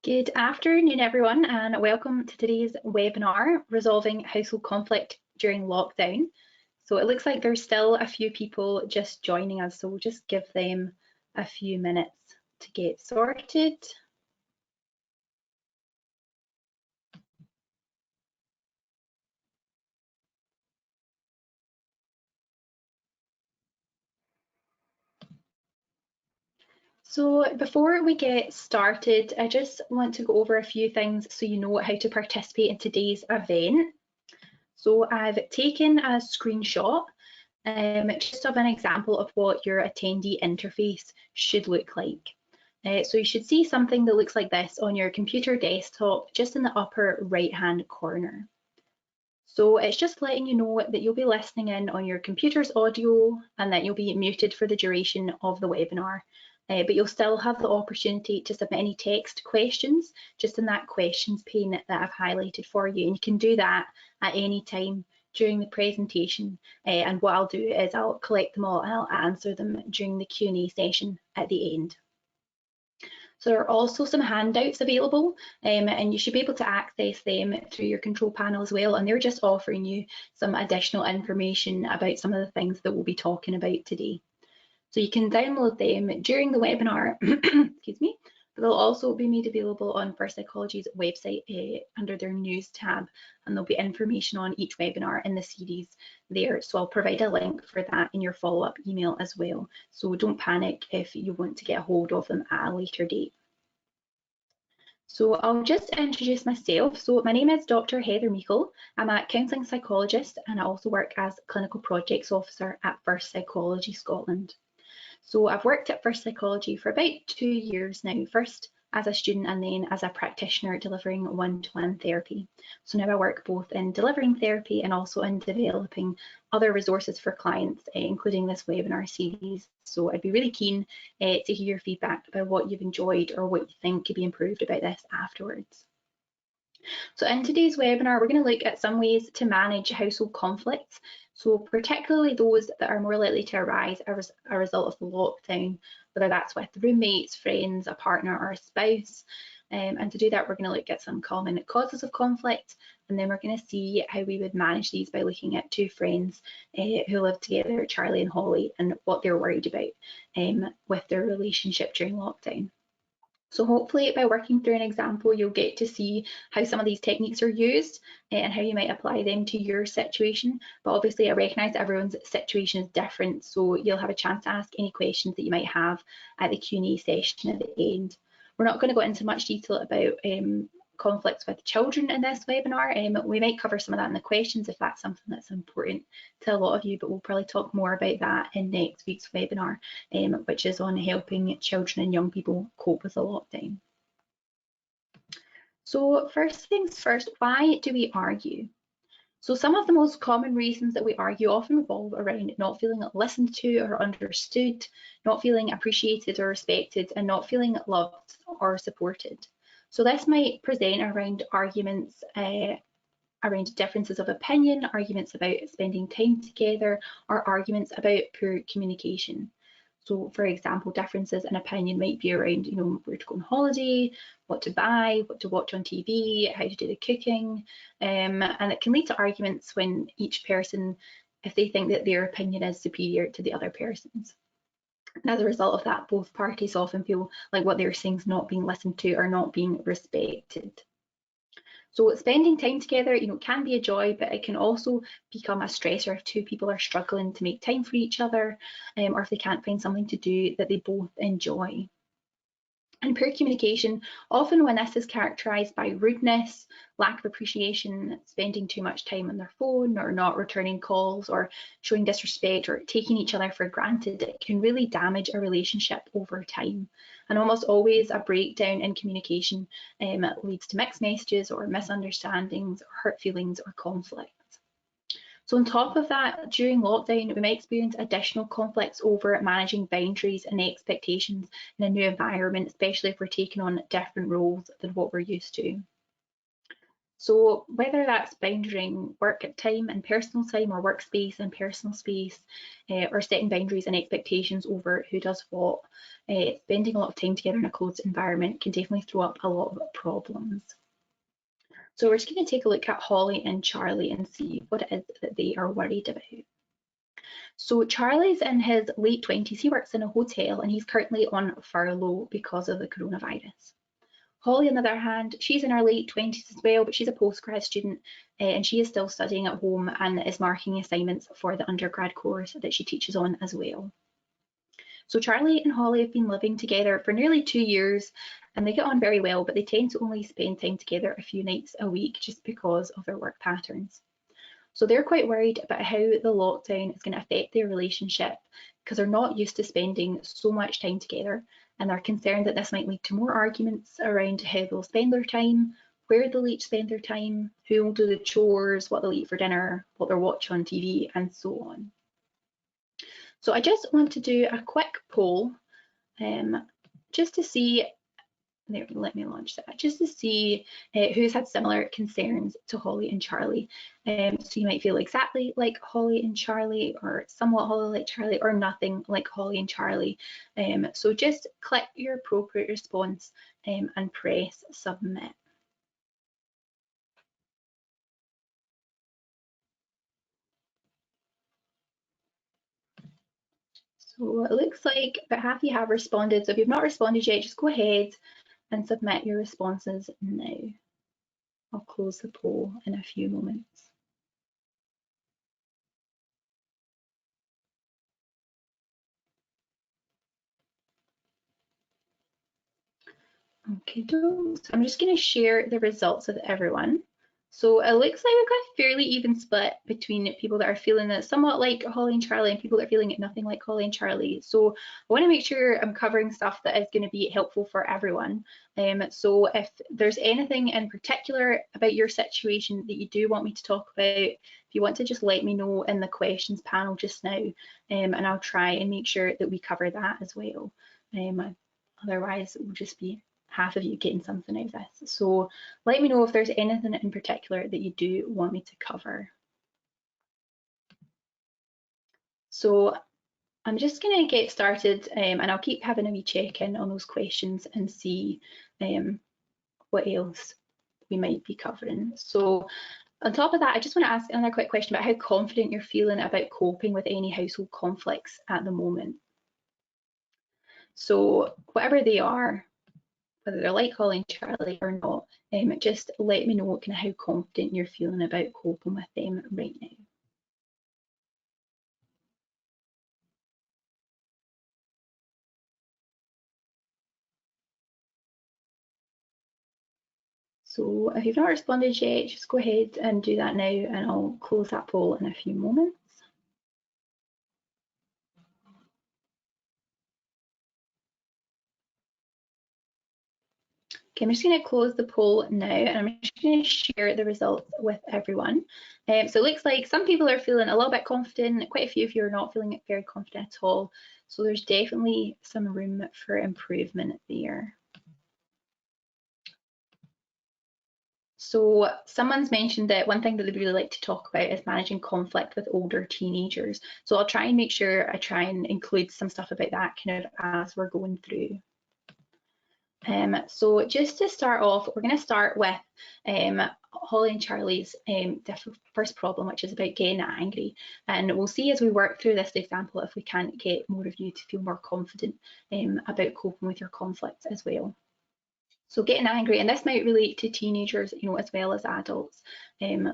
Good afternoon, everyone, and welcome to today's webinar, Resolving Household Conflict During Lockdown. So it looks like there's still a few people just joining us, so we'll just give them a few minutes to get sorted. So before we get started, I just want to go over a few things so you know how to participate in today's event. So I've taken a screenshot just of an example of what your attendee interface should look like. So you should see something that looks like this on your computer desktop, just in the upper right-hand corner. So it's just letting you know that you'll be listening in on your computer's audio and that you'll be muted for the duration of the webinar. But you'll still have the opportunity to submit any text questions just in that questions pane that I've highlighted for you. And you can do that at any time during the presentation. And what I'll do is I'll collect them all and I'll answer them during the Q&A session at the end. So there are also some handouts available and you should be able to access them through your control panel as well. And they're just offering you some additional information about some of the things that we'll be talking about today. So you can download them during the webinar, excuse me, but they'll also be made available on First Psychology's website under their news tab, and there'll be information on each webinar in the series there. So I'll provide a link for that in your follow-up email as well. So don't panic if you want to get a hold of them at a later date. So I'll just introduce myself. So my name is Dr. Heather Nicol. I'm a counselling psychologist and I also work as clinical projects officer at First Psychology Scotland. So I've worked at First Psychology for about 2 years now, first as a student and then as a practitioner delivering one-to-one therapy. So now I work both in delivering therapy and also in developing other resources for clients, including this webinar series. So I'd be really keen to hear your feedback about what you've enjoyed or what you think could be improved about this afterwards. So in today's webinar, we're going to look at some ways to manage household conflicts. So particularly those that are more likely to arise as a result of the lockdown, whether that's with roommates, friends, a partner or a spouse. And to do that, we're going to look at some common causes of conflict, and then we're going to see how we would manage these by looking at two friends who live together, Charlie and Holly, and what they're worried about with their relationship during lockdown. So hopefully by working through an example, you'll get to see how some of these techniques are used and how you might apply them to your situation. But obviously I recognise that everyone's situation is different, so you'll have a chance to ask any questions that you might have at the Q&A session at the end. We're not going to go into much detail about conflicts with children in this webinar. We might cover some of that in the questions if that's something that's important to a lot of you, but we'll probably talk more about that in next week's webinar, which is on helping children and young people cope with the lockdown. So first things first, why do we argue? So some of the most common reasons that we argue often revolve around not feeling listened to or understood, not feeling appreciated or respected, and not feeling loved or supported. So this might present around arguments around differences of opinion, arguments about spending time together, or arguments about poor communication. So for example, differences in opinion might be around, where to go on holiday, what to buy, what to watch on TV, how to do the cooking, and it can lead to arguments when each person, if they think that their opinion is superior to the other person's. And as a result of that, both parties often feel like what they're saying is not being listened to or not being respected. So spending time together, can be a joy, but it can also become a stressor if two people are struggling to make time for each other, or if they can't find something to do that they both enjoy. And poor communication, often when this is characterised by rudeness, lack of appreciation, spending too much time on their phone or not returning calls or showing disrespect or taking each other for granted, it can really damage a relationship over time. And almost always a breakdown in communication leads to mixed messages or misunderstandings or hurt feelings or conflict. So on top of that, during lockdown, we might experience additional conflicts over managing boundaries and expectations in a new environment, especially if we're taking on different roles than what we're used to. So whether that's boundarying work at time and personal time, or workspace and personal space, or setting boundaries and expectations over who does what, spending a lot of time together in a closed environment can definitely throw up a lot of problems. So we're just going to take a look at Holly and Charlie and see what it is that they are worried about. So Charlie's in his late 20s. He works in a hotel and he's currently on furlough because of the coronavirus. Holly, on the other hand, she's in her late 20s as well, but she's a postgrad student and she is still studying at home and is marking assignments for the undergrad course that she teaches on as well. So Charlie and Holly have been living together for nearly 2 years and they get on very well, but they tend to only spend time together a few nights a week just because of their work patterns. So they're quite worried about how the lockdown is going to affect their relationship because they're not used to spending so much time together, and they're concerned that this might lead to more arguments around how they'll spend their time, where they'll each spend their time, who will do the chores, what they'll eat for dinner, what they'll watch on TV, and so on. So I just want to do a quick poll just to see, let me launch that, just to see who's had similar concerns to Holly and Charlie. So you might feel exactly like Holly and Charlie, or somewhat Holly like Charlie, or nothing like Holly and Charlie. So just click your appropriate response and press submit. So it looks like about half you have responded. So if you've not responded yet, just go ahead and submit your responses now. I'll close the poll in a few moments. Okay, so I'm just going to share the results with everyone. So it looks like we've got a fairly even split between people that are feeling it somewhat like Holly and Charlie and people that are feeling it nothing like Holly and Charlie. So I want to make sure I'm covering stuff that is going to be helpful for everyone. So if there's anything in particular about your situation that you do want me to talk about, if you want to just let me know in the questions panel just now, and I'll try and make sure that we cover that as well. Otherwise, it will just be half of you getting something out of this. So let me know if there's anything in particular that you do want me to cover. So I'm just going to get started and I'll keep having a wee check in on those questions and see what else we might be covering. So on top of that, I just want to ask another quick question about how confident you're feeling about coping with any household conflicts at the moment. So whatever they are, whether they're like Holly and Charlie or not, just let me know kind of how confident you're feeling about coping with them right now. So if you've not responded yet, just go ahead and do that now and I'll close that poll in a few moments. Okay, I'm just going to close the poll now and I'm just going to share the results with everyone. So it looks like some people are feeling a little bit confident, quite a few of you are not feeling very confident at all. So there's definitely some room for improvement there. So someone's mentioned that one thing that they'd really like to talk about is managing conflict with older teenagers. So I'll try and make sure I try and include some stuff about that kind of as we're going through. So just to start off, we're going to start with Holly and Charlie's first problem, which is about getting angry. And we'll see as we work through this example if we can't get more of you to feel more confident about coping with your conflicts as well. So getting angry, and this might relate to teenagers, as well as adults.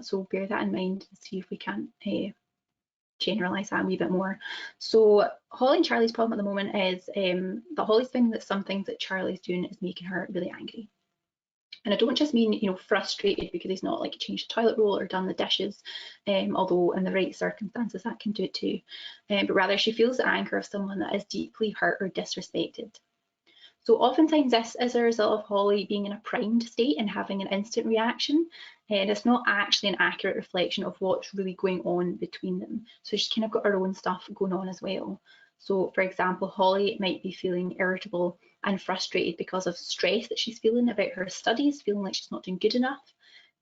So bear that in mind and see if we can generalise that a wee bit more. So Holly and Charlie's problem at the moment is that Holly's finding that some things that Charlie's doing is making her really angry. And I don't just mean, frustrated because he's not like changed the toilet roll or done the dishes, although in the right circumstances that can do it too. But rather she feels the anger of someone that is deeply hurt or disrespected. So oftentimes this is a result of Holly being in a primed state and having an instant reaction, and it's not actually an accurate reflection of what's really going on between them. So she's kind of got her own stuff going on as well. So for example, Holly might be feeling irritable and frustrated because of stress that she's feeling about her studies, feeling like she's not doing good enough.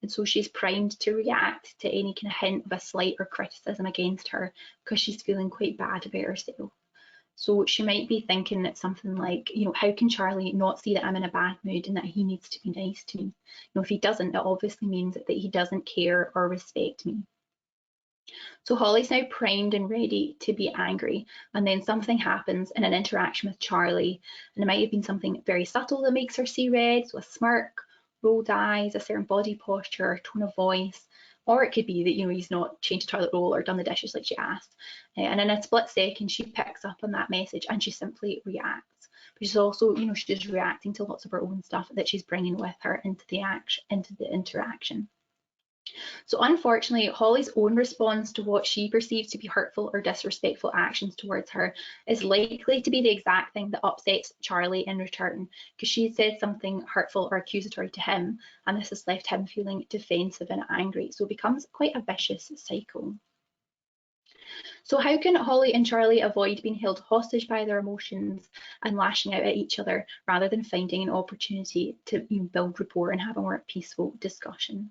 And so she's primed to react to any kind of hint of a slight or criticism against her because she's feeling quite bad about herself. So she might be thinking that something like, how can Charlie not see that I'm in a bad mood and that he needs to be nice to me? If he doesn't, it obviously means that he doesn't care or respect me. So Holly's now primed and ready to be angry, and then something happens in an interaction with Charlie, and it might have been something very subtle that makes her see red, so a smirk, rolled eyes, a certain body posture, tone of voice, or it could be that he's not changed the toilet roll or done the dishes like she asked. And in a split second, she picks up on that message and she simply reacts. But she's also, she's reacting to lots of her own stuff that she's bringing with her into the interaction. So unfortunately, Holly's own response to what she perceives to be hurtful or disrespectful actions towards her is likely to be the exact thing that upsets Charlie in return, because she said something hurtful or accusatory to him, and this has left him feeling defensive and angry. So it becomes quite a vicious cycle. So how can Holly and Charlie avoid being held hostage by their emotions and lashing out at each other rather than finding an opportunity to build rapport and have a more peaceful discussion?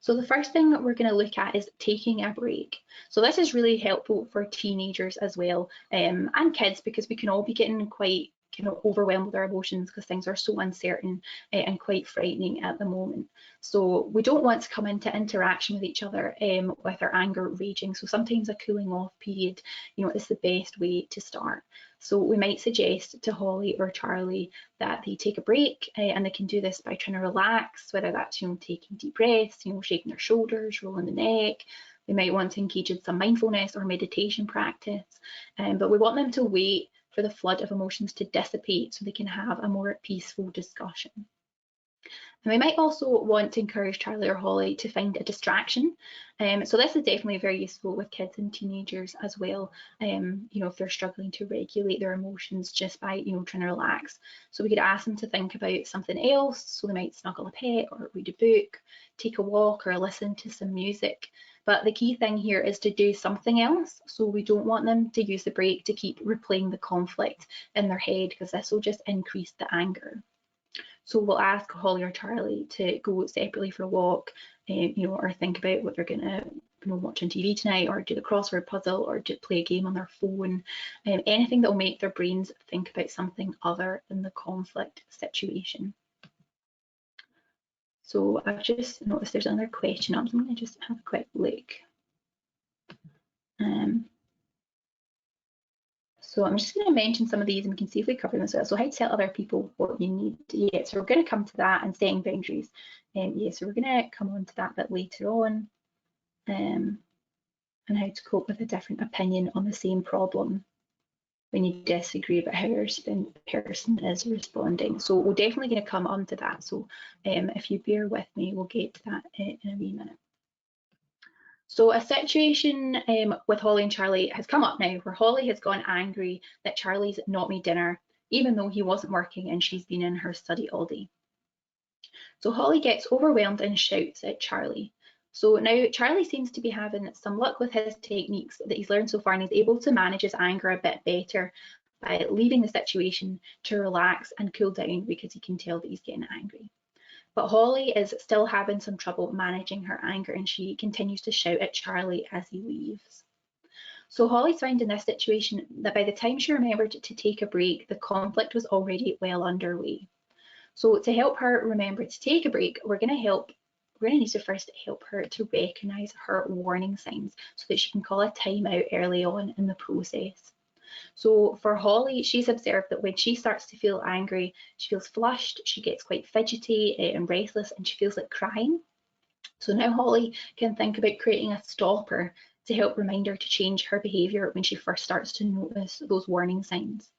So the first thing that we're going to look at is taking a break. So this is really helpful for teenagers as well, and kids, because we can all be getting quite overwhelmed with our emotions because things are so uncertain and quite frightening at the moment. So we don't want to come into interaction with each other with our anger raging. So sometimes a cooling off period, is the best way to start. So we might suggest to Holly or Charlie that they take a break, and they can do this by trying to relax, whether that's taking deep breaths, shaking their shoulders, rolling the neck. They might want to engage in some mindfulness or meditation practice, but we want them to wait for the flood of emotions to dissipate so they can have a more peaceful discussion. And we might also want to encourage Charlie or Holly to find a distraction. So this is definitely very useful with kids and teenagers as well, if they're struggling to regulate their emotions just by, trying to relax. So we could ask them to think about something else. So they might snuggle a pet or read a book, take a walk or listen to some music. But the key thing here is to do something else. So we don't want them to use the break to keep replaying the conflict in their head, because this will just increase the anger. So we'll ask Holly or Charlie to go separately for a walk, or think about what they're going to watch on TV tonight, or do the crossword puzzle, or play a game on their phone, anything that will make their brains think about something other than the conflict situation. So I've just noticed there's another question up, so I'm going to just have a quick look. So I'm just going to mention some of these and we can see if we cover them as well. So how to tell other people what you need. Yeah, so we're going to come to that, and setting boundaries. Yeah, so we're going to come on to that bit later on, and how to cope with a different opinion on the same problem when you disagree about how your person is responding. So we're definitely going to come on to that. So if you bear with me, we'll get to that in a wee minute. So a situation with Holly and Charlie has come up now where Holly has gone angry that Charlie's not made dinner, even though he wasn't working and she's been in her study all day. So Holly gets overwhelmed and shouts at Charlie. So now Charlie seems to be having some luck with his techniques that he's learned so far, and he's able to manage his anger a bit better by leaving the situation to relax and cool down, because he can tell that he's getting angry. But Holly is still having some trouble managing her anger, and she continues to shout at Charlie as he leaves. So Holly's found in this situation that by the time she remembered to take a break, the conflict was already well underway. So to help her remember to take a break, we're going to need to first help her to recognise her warning signs so that she can call a timeout early on in the process. So for Holly, she's observed that when she starts to feel angry, she feels flushed, she gets quite fidgety and restless, and she feels like crying. So now Holly can think about creating a stopper to help remind her to change her behaviour when she first starts to notice those warning signs.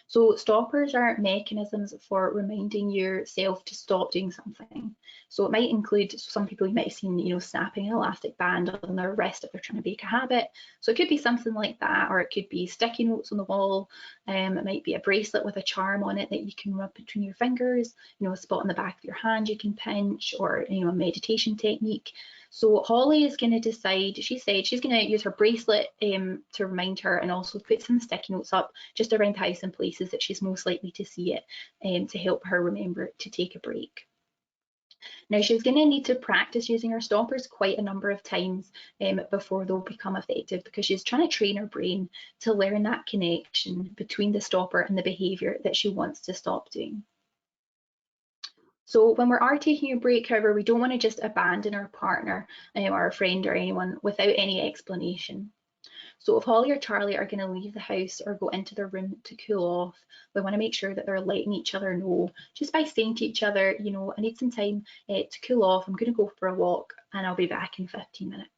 So stoppers are mechanisms for reminding yourself to stop doing something. So it might include, some people you might have seen, snapping an elastic band on their wrist if they're trying to break a habit. So it could be something like that, or it could be sticky notes on the wall. It might be a bracelet with a charm on it that you can rub between your fingers, a spot on the back of your hand you can pinch, or a meditation technique. So Holly is going to decide, she said she's going to use her bracelet to remind her, and also put some sticky notes up just around the house in places that she's most likely to see it, to help her remember to take a break. Now she's going to need to practice using her stoppers quite a number of times before they'll become effective, because she's trying to train her brain to learn that connection between the stopper and the behaviour that she wants to stop doing. So when we are taking a break, however, we don't want to just abandon our partner or our friend or anyone without any explanation. So if Holly or Charlie are going to leave the house or go into their room to cool off, we want to make sure that they're letting each other know, just by saying to each other, you know, I need some time to cool off, I'm going to go for a walk and I'll be back in 15 minutes.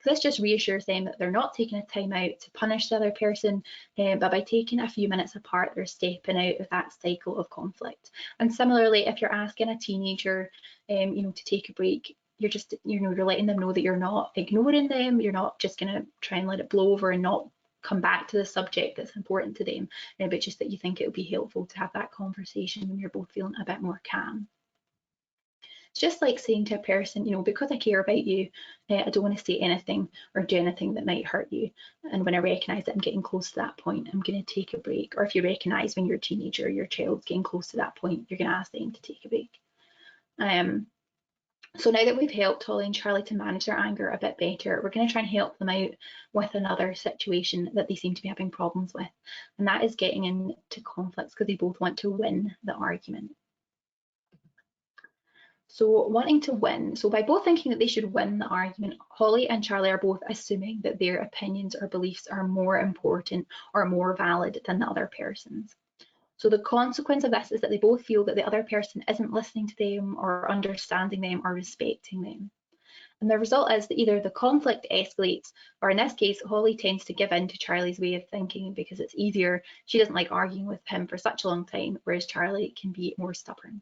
This just reassures them that they're not taking a time out to punish the other person, but by taking a few minutes apart, they're stepping out of that cycle of conflict. And similarly, if you're asking a teenager, you know, to take a break, you're just, you know, you're letting them know that you're not ignoring them, you're not just going to try and let it blow over and not come back to the subject that's important to them, but just that you think it would be helpful to have that conversation when you're both feeling a bit more calm. It's just like saying to a person, you know, because I care about you, I don't want to say anything or do anything that might hurt you. And when I recognise that I'm getting close to that point, I'm going to take a break. Or if you recognise when you're a teenager, your child's getting close to that point, you're going to ask them to take a break. So now that we've helped Holly and Charlie to manage their anger a bit better, we're going to try and help them out with another situation that they seem to be having problems with. And that is getting into conflicts because they both want to win the argument. So wanting to win, so by both thinking that they should win the argument, Holly and Charlie are both assuming that their opinions or beliefs are more important or more valid than the other person's. So the consequence of this is that they both feel that the other person isn't listening to them or understanding them or respecting them. And the result is that either the conflict escalates, or in this case, Holly tends to give in to Charlie's way of thinking because it's easier. She doesn't like arguing with him for such a long time, whereas Charlie can be more stubborn.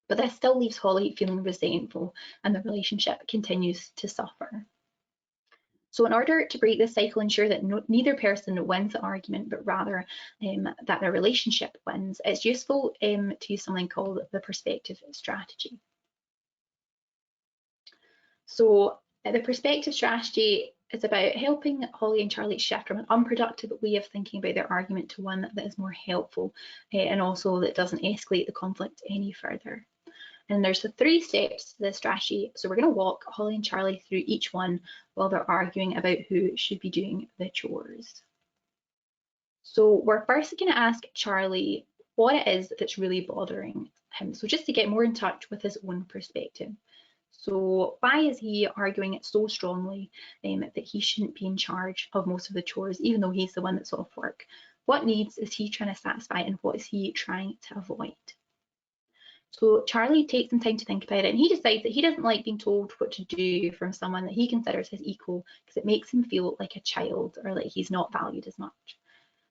But this still leaves Holly feeling resentful and the relationship continues to suffer. So in order to break this cycle, ensure that neither person wins the argument, but rather that their relationship wins, it's useful to use something called the perspective strategy. So the perspective strategy is about helping Holly and Charlie shift from an unproductive way of thinking about their argument to one that is more helpful and also that doesn't escalate the conflict any further. And there's the 3 steps to this strategy. So we're going to walk Holly and Charlie through each one while they're arguing about who should be doing the chores. So we're first going to ask Charlie what it is that's really bothering him. So just to get more in touch with his own perspective. So why is he arguing it so strongly that he shouldn't be in charge of most of the chores, even though he's the one that's off work? What needs is he trying to satisfy and what is he trying to avoid? So Charlie takes some time to think about it and he decides that he doesn't like being told what to do from someone that he considers his equal because it makes him feel like a child or like he's not valued as much.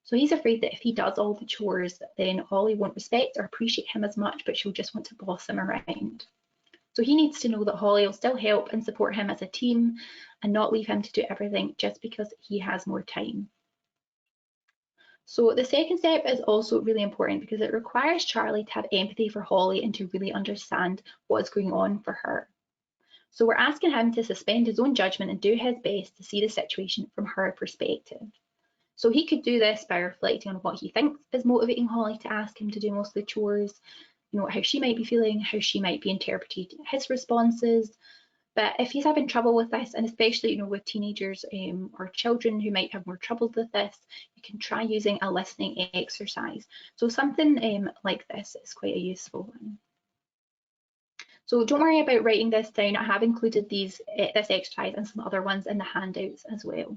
So he's afraid that if he does all the chores, then Holly won't respect or appreciate him as much, but she'll just want to boss him around. So he needs to know that Holly will still help and support him as a team and not leave him to do everything just because he has more time. So the second step is also really important because it requires Charlie to have empathy for Holly and to really understand what's going on for her. So we're asking him to suspend his own judgment and do his best to see the situation from her perspective. So he could do this by reflecting on what he thinks is motivating Holly to ask him to do most of the chores, you know, how she might be feeling, how she might be interpreting his responses. But if he's having trouble with this, and especially, you know, with teenagers or children who might have more trouble with this, you can try using a listening exercise. So something like this is quite a useful one. So don't worry about writing this down. I have included this exercise and some other ones in the handouts as well.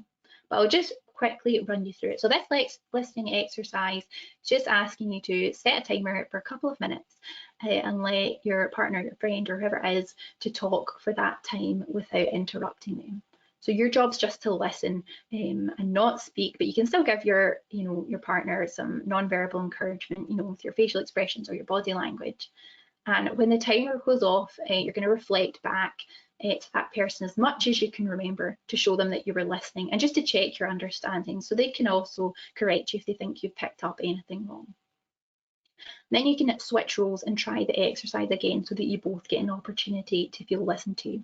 But I'll just quickly run you through it. So this listening exercise is just asking you to set a timer for a couple of minutes and let your partner, your friend, or whoever it is to talk for that time without interrupting them. So your job's just to listen and not speak, but you can still give your partner some non-verbal encouragement, with your facial expressions or your body language. And when the timer goes off, you're going to reflect back to that person as much as you can remember to show them that you were listening and just to check your understanding so they can also correct you if they think you've picked up anything wrong. Then you can switch roles and try the exercise again so that you both get an opportunity to feel listened to.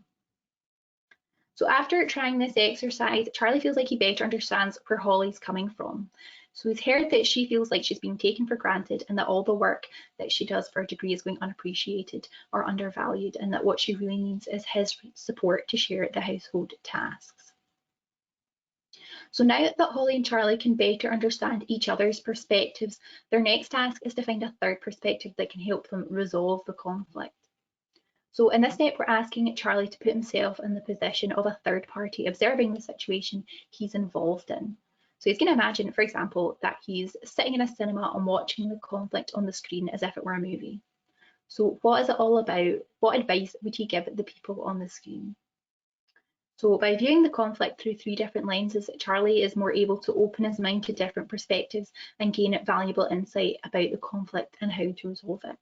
So after trying this exercise, Charlie feels like he better understands where Holly's coming from. So he's heard that she feels like she's being taken for granted and that all the work that she does for a degree is going unappreciated or undervalued, and that what she really needs is his support to share the household tasks. So now that Holly and Charlie can better understand each other's perspectives, their next task is to find a third perspective that can help them resolve the conflict. So in this step, we're asking Charlie to put himself in the position of a third party observing the situation he's involved in. So he's going to imagine, for example, that he's sitting in a cinema and watching the conflict on the screen as if it were a movie. So what is it all about? What advice would he give the people on the screen? So by viewing the conflict through 3 different lenses, Charlie is more able to open his mind to different perspectives and gain valuable insight about the conflict and how to resolve it.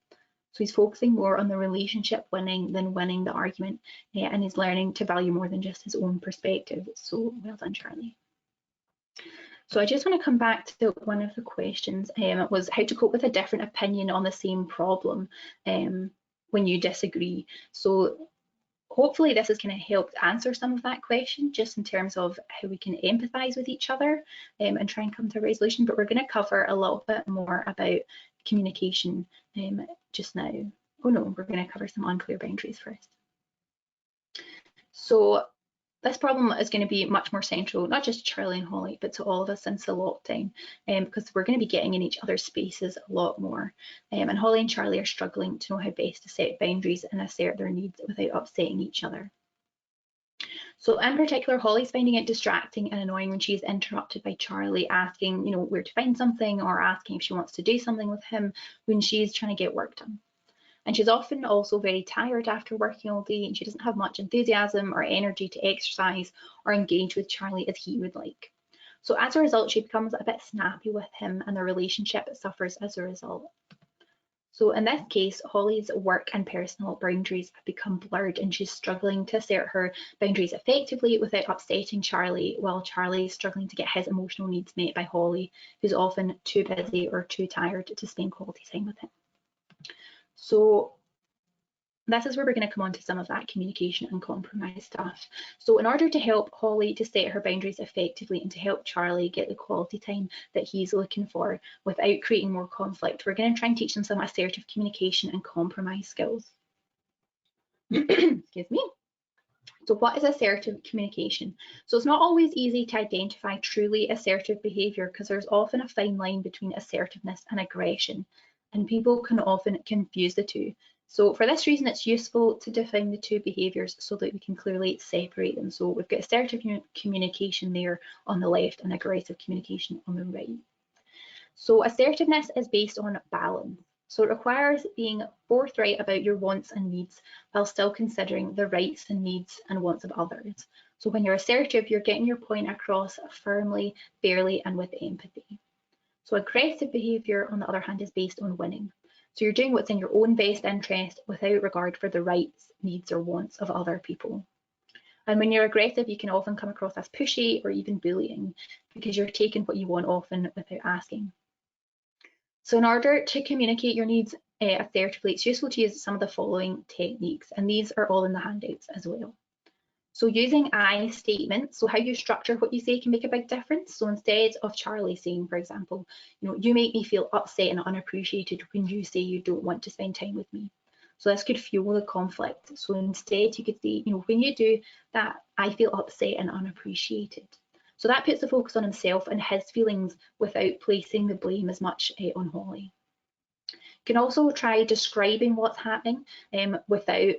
So he's focusing more on the relationship winning than winning the argument, and he's learning to value more than just his own perspective. So well done, Charlie. So I just want to come back to one of the questions, was how to cope with a different opinion on the same problem when you disagree. So hopefully this has kind of helped answer some of that question, just in terms of how we can empathise with each other and try and come to a resolution. But we're going to cover a little bit more about communication just now. Oh no, we're going to cover some unclear boundaries first. So this problem is going to be much more central, not just to Charlie and Holly, but to all of us since the lockdown, because we're going to be getting in each other's spaces a lot more. And Holly and Charlie are struggling to know how best to set boundaries and assert their needs without upsetting each other. So in particular, Holly's finding it distracting and annoying when she's interrupted by Charlie asking, where to find something, or asking if she wants to do something with him when she's trying to get work done. And she's often also very tired after working all day, and she doesn't have much enthusiasm or energy to exercise or engage with Charlie as he would like. So as a result, she becomes a bit snappy with him, and their relationship suffers as a result. So in this case, Holly's work and personal boundaries have become blurred, and she's struggling to assert her boundaries effectively without upsetting Charlie, while Charlie is struggling to get his emotional needs met by Holly, who's often too busy or too tired to spend quality time with him. So this is where we're going to come on to some of that communication and compromise stuff. So in order to help Holly to set her boundaries effectively and to help Charlie get the quality time that he's looking for without creating more conflict, we're going to try and teach them some assertive communication and compromise skills. Excuse me. So what is assertive communication? So it's not always easy to identify truly assertive behaviour, because there's often a fine line between assertiveness and aggression, and people can often confuse the two. So for this reason, it's useful to define the two behaviours so that we can clearly separate them. So we've got assertive communication there on the left and aggressive communication on the right. So assertiveness is based on balance. So it requires being forthright about your wants and needs while still considering the rights and needs and wants of others. So when you're assertive, you're getting your point across firmly, fairly, and with empathy. So aggressive behaviour, on the other hand, is based on winning. So you're doing what's in your own best interest without regard for the rights, needs, or wants of other people. And when you're aggressive, you can often come across as pushy or even bullying, because you're taking what you want often without asking. So in order to communicate your needs assertively, it's useful to use some of the following techniques, and these are all in the handouts as well. So using I statements, so how you structure what you say can make a big difference. So instead of Charlie saying, for example, you make me feel upset and unappreciated when you say you don't want to spend time with me. So this could fuel the conflict. So instead you could say, when you do that, I feel upset and unappreciated. So that puts the focus on himself and his feelings without placing the blame as much on Holly. You can also try describing what's happening without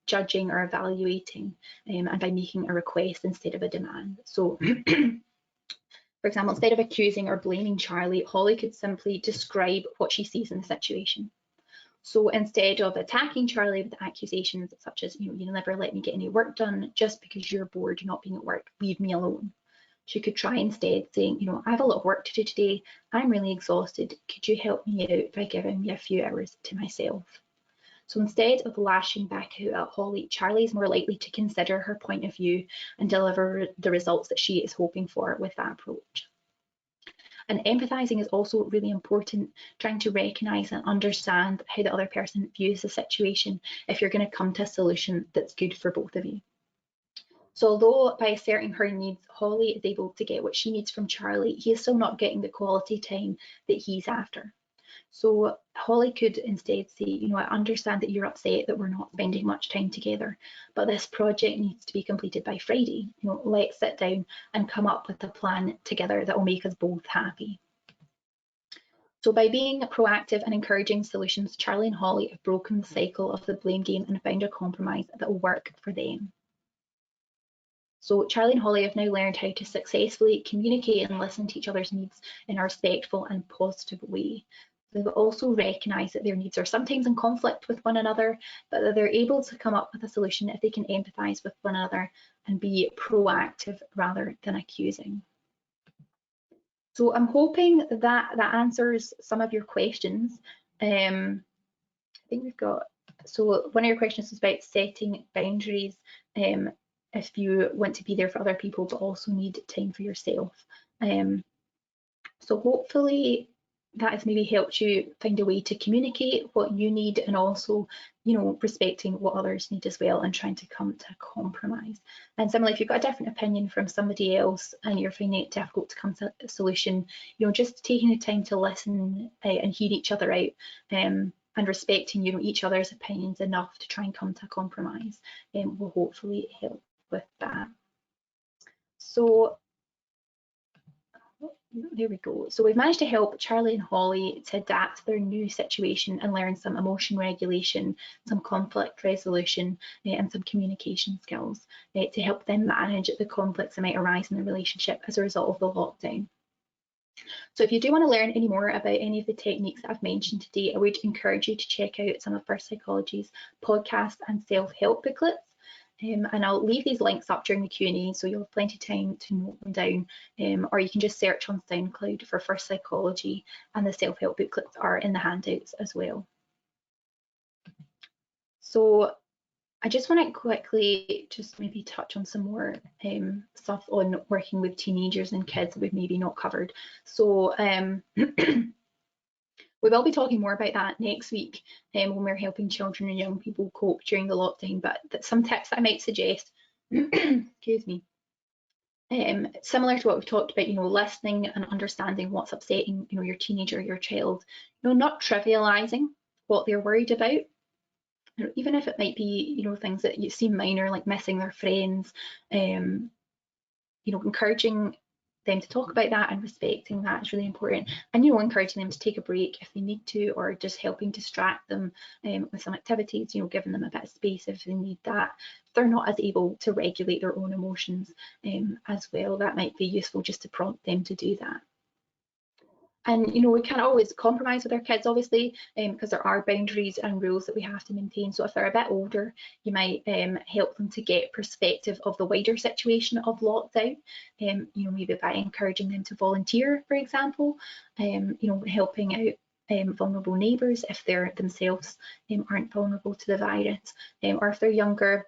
judging or evaluating, and by making a request instead of a demand. So for example, instead of accusing or blaming Charlie, Holly could simply describe what she sees in the situation. So instead of attacking Charlie with accusations such as, you never let me get any work done just because you're bored not being at work, leave me alone. She could try instead saying, I have a lot of work to do today, I'm really exhausted, could you help me out by giving me a few hours to myself? So instead of lashing back out at Holly, Charlie is more likely to consider her point of view and deliver the results that she is hoping for with that approach. And empathizing is also really important, trying to recognise and understand how the other person views the situation if you're going to come to a solution that's good for both of you. So although by asserting her needs, Holly is able to get what she needs from Charlie, he is still not getting the quality time that he's after. So Holly could instead say, you know, I understand that you're upset that we're not spending much time together, but this project needs to be completed by Friday. You know, let's sit down and come up with a plan together that will make us both happy. So by being proactive and encouraging solutions, Charlie and Holly have broken the cycle of the blame game and found a compromise that will work for them. So Charlie and Holly have now learned how to successfully communicate and listen to each other's needs in a respectful and positive way. They've also recognised that their needs are sometimes in conflict with one another, but that they're able to come up with a solution if they can empathise with one another and be proactive rather than accusing. So I'm hoping that that answers some of your questions. I think we've got, so one of your questions was about setting boundaries if you want to be there for other people but also need time for yourself. So hopefully that has maybe helped you find a way to communicate what you need, and also, you know, respecting what others need as well and trying to come to a compromise. And similarly, if you've got a different opinion from somebody else and you're finding it difficult to come to a solution, you know, just taking the time to listen and hear each other out, and respecting, you know, each other's opinions enough to try and come to a compromise will hopefully help with that. So there we go. So we've managed to help Charlie and Holly to adapt to their new situation and learn some emotion regulation, some conflict resolution, and some communication skills to help them manage the conflicts that might arise in the relationship as a result of the lockdown. So if you do want to learn any more about any of the techniques that I've mentioned today, I would encourage you to check out some of First Psychology's podcasts and self-help booklets. And I'll leave these links up during the Q&A, so you'll have plenty of time to note them down, or you can just search on SoundCloud for First Psychology, and the self-help booklets are in the handouts as well. So I just want to quickly just maybe touch on some more stuff on working with teenagers and kids that we've maybe not covered. So we will be talking more about that next week when we're helping children and young people cope during the lockdown, but some tips that I might suggest, excuse me, similar to what we've talked about, you know, listening and understanding what's upsetting, you know, your teenager, your child, you know, not trivializing what they're worried about, you know, even if it might be, you know, things that you seem minor, like missing their friends, you know, encouraging them to talk about that and respecting that is really important, and, you know, encouraging them to take a break if they need to, or just helping distract them with some activities, you know, giving them a bit of space if they need that. If they're not as able to regulate their own emotions as well, that might be useful just to prompt them to do that. And, you know, we can't always compromise with our kids, obviously, because there are boundaries and rules that we have to maintain. So if they're a bit older, you might help them to get perspective of the wider situation of lockdown, you know, maybe by encouraging them to volunteer, for example, you know, helping out vulnerable neighbours if they're themselves aren't vulnerable to the virus, or if they're younger,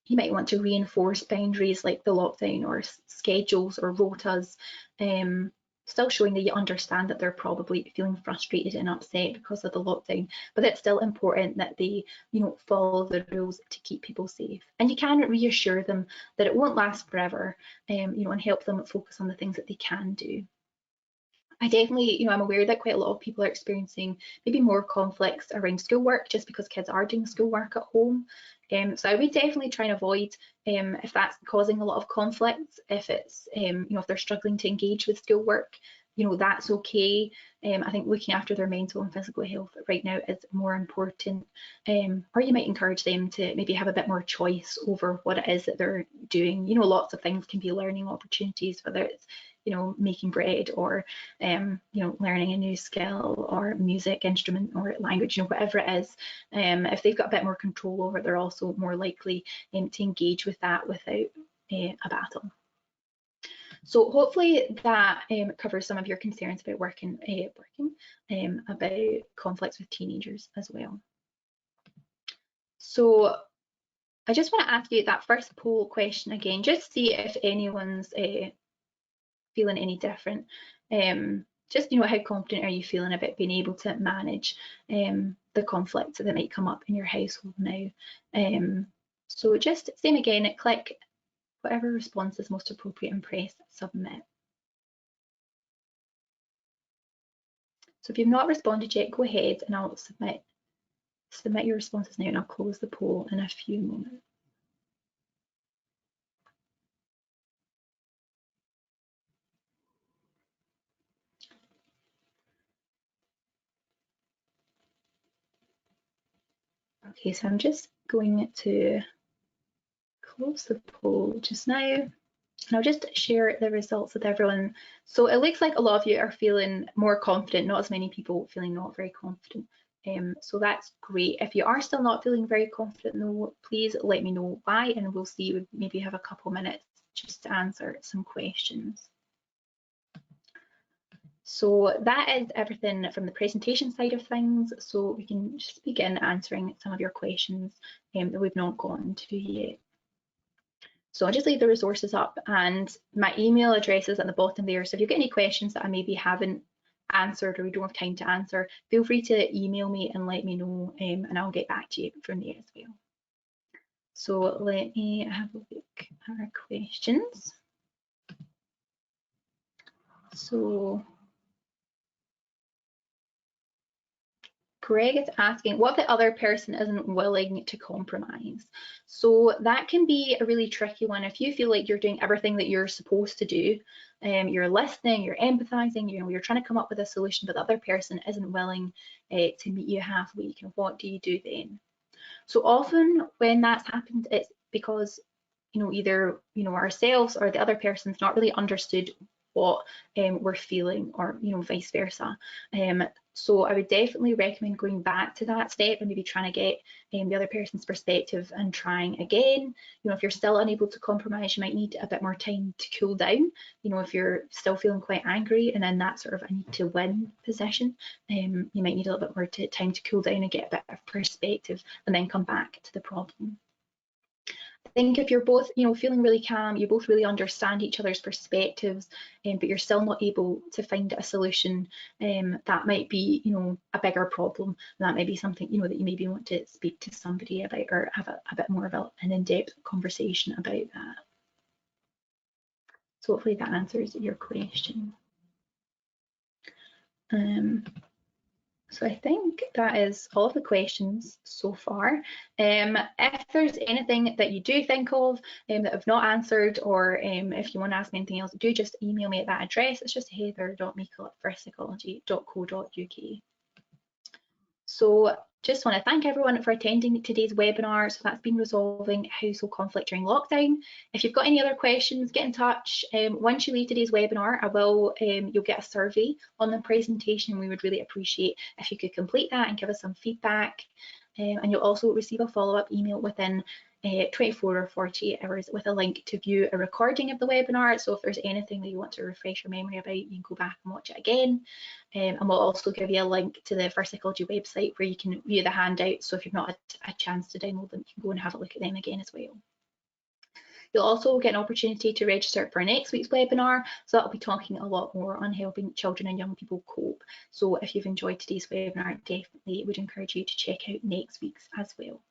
you might want to reinforce boundaries like the lockdown or schedules or rotas, still showing that you understand that they're probably feeling frustrated and upset because of the lockdown, but it's still important that they, you know, follow the rules to keep people safe. And you can reassure them that it won't last forever, you know, and help them focus on the things that they can do. I definitely, you know, I'm aware that quite a lot of people are experiencing maybe more conflicts around schoolwork just because kids are doing schoolwork at home. So I would definitely try and avoid if that's causing a lot of conflicts, if it's, you know, if they're struggling to engage with schoolwork, you know, that's okay. I think looking after their mental and physical health right now is more important. Or you might encourage them to maybe have a bit more choice over what it is that they're doing. You know, lots of things can be learning opportunities, whether it's, you know, making bread or, you know, learning a new skill or music instrument or language, you know, whatever it is. If they've got a bit more control over it, they're also more likely to engage with that without a battle. So hopefully that covers some of your concerns about working about conflicts with teenagers as well. So I just want to ask you that first poll question again, just see if anyone's feeling any different. Just, you know, how confident are you feeling about being able to manage the conflicts that might come up in your household now? So just same again, click whatever response is most appropriate and press submit. So if you've not responded yet, go ahead and I'll submit your responses now, and I'll close the poll in a few moments. Okay, so I'm just going to close the poll just now, and I'll just share the results with everyone. So it looks like a lot of you are feeling more confident, not as many people feeling not very confident. So that's great. If you are still not feeling very confident though, please let me know why, and we'll see, we maybe have a couple minutes just to answer some questions. So that is everything from the presentation side of things. So we can just begin answering some of your questions that we've not gotten to yet. So I'll just leave the resources up, and my email address is at the bottom there. So if you've got any questions that I maybe haven't answered or we don't have time to answer, feel free to email me and let me know, and I'll get back to you from there as well. So let me have a look at our questions. So Greg is asking, what if the other person isn't willing to compromise? So that can be a really tricky one. If you feel like you're doing everything that you're supposed to do, you're listening, you're empathizing, you're trying to come up with a solution, but the other person isn't willing to meet you halfway, what do you do then? So often when that's happened, it's because either ourselves or the other person's not really understood what we're feeling, or vice versa. So I would definitely recommend going back to that step and maybe trying to get the other person's perspective and trying again. If you're still unable to compromise, you might need a bit more time to cool down. If you're still feeling quite angry and in that sort of I need to win position, you might need a little bit more time to cool down and get a bit of perspective and then come back to the problem. I think if you're both, feeling really calm, you both really understand each other's perspectives, but you're still not able to find a solution, that might be, a bigger problem. And that might be something, that you maybe want to speak to somebody about, or have a bit more of an in-depth conversation about that. So hopefully that answers your question. So I think that is all of the questions so far. If there's anything that you do think of that I've not answered, or if you want to ask me anything else, do just email me at that address. It's just heather.nicol@firstpsychology.co.uk. So just want to thank everyone for attending today's webinar. So that's been resolving household conflict during lockdown. If you've got any other questions, get in touch. Once you leave today's webinar, you'll get a survey on the presentation. We would really appreciate if you could complete that and give us some feedback. And you'll also receive a follow-up email within 24 or 48 hours with a link to view a recording of the webinar. So if there's anything that you want to refresh your memory about, you can go back and watch it again. And we'll also give you a link to the First Psychology website where you can view the handouts. So if you've not had a chance to download them, you can go and have a look at them again as well. You'll also get an opportunity to register for next week's webinar. So that'll be talking a lot more on helping children and young people cope. So if you've enjoyed today's webinar, definitely would encourage you to check out next week's as well.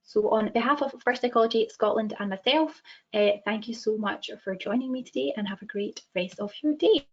So on behalf of First Psychology Scotland and myself, thank you so much for joining me today, and have a great rest of your day.